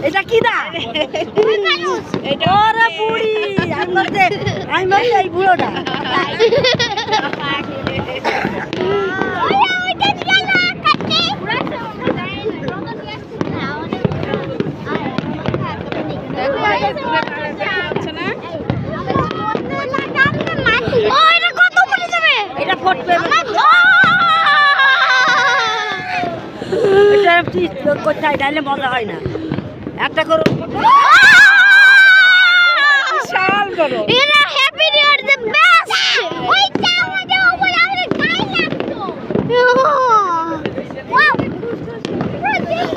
এটা কি দা? এটা ওরে বুড়ি, আমি বলতে এই বুড়োটা। এটা ফটবে। কোথায় ডাইলে মজা হয় না, একটা করো বিশাল করো। Happy new year the best. ওইটা আমাদের উপরে আমাদের গায়ে লাগতো। ওয়াও,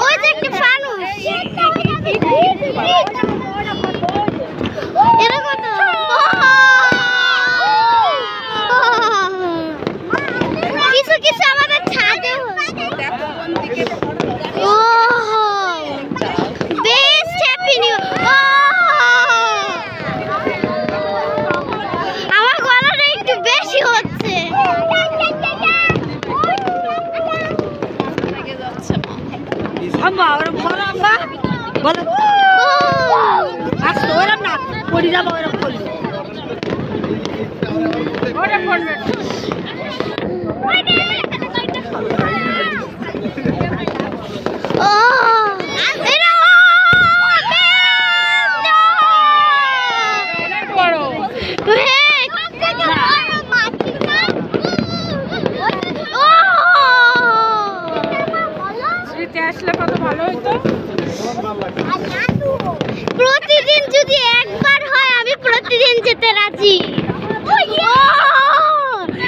ওই যে একটা ফানুস। এটা কত? কিছু কিছু আমাদের ছাদে বেস্ট হ্যাপি নিউ। আম্মা ওরম বলো আম্মা বলো আসতো ওরম না পড়ে যাবো ওরম করলে প্রতিদিন যদি একবার হয় আমি প্রতিদিন যেতে রাজি।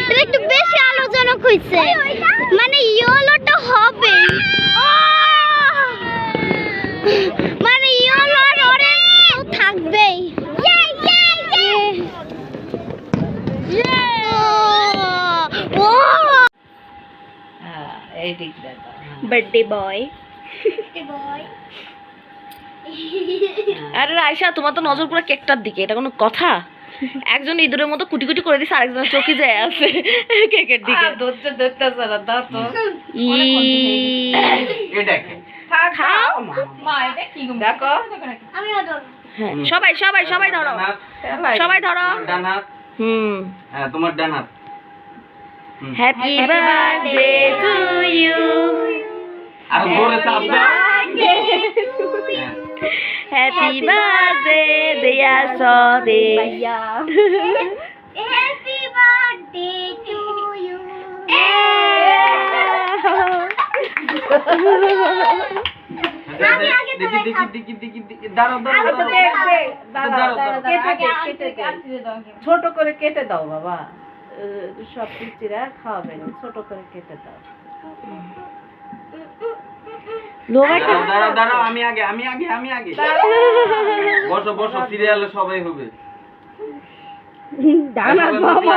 এটা একটু বেশি আলোচনা হয়েছে, মানে ইয়োলোটা হবে, মানে ইয়োলোর অরেঞ্জ থাকবেই। এই দিক দেখো বার্থডে বয়। আরে আয়শা, তোমার তো নজর পুরো কেকটার দিকে, এটা কোনো কথা? একজন ইঁদুরের মতো কুটি কুটি করে দিছে, আরেকজন চোখে যায় আছে কেকের দিকে। ধরতে ধরতেছে না দাও তো খাও। দেখো হ্যাঁ, সবাই সবাই সবাই ধরো, সবাই ধরো। হুম, তোমার ডান হাত। হ্যাপি বার্থডে টু ইউ, আর জোরে চাপ দাও। হ্যাপি বার্থডে ডিয়ার সদে। Happy birthday to you. ছোট করে কেটে দাও বাবা, সব পিচিরা খাওয়াবে না, ছোট করে কেটে দাও। দাঁড়াও, আমি আগে। বসো বসো, সিরিয়ালে সবাই হবে। দাঁড়া বাবা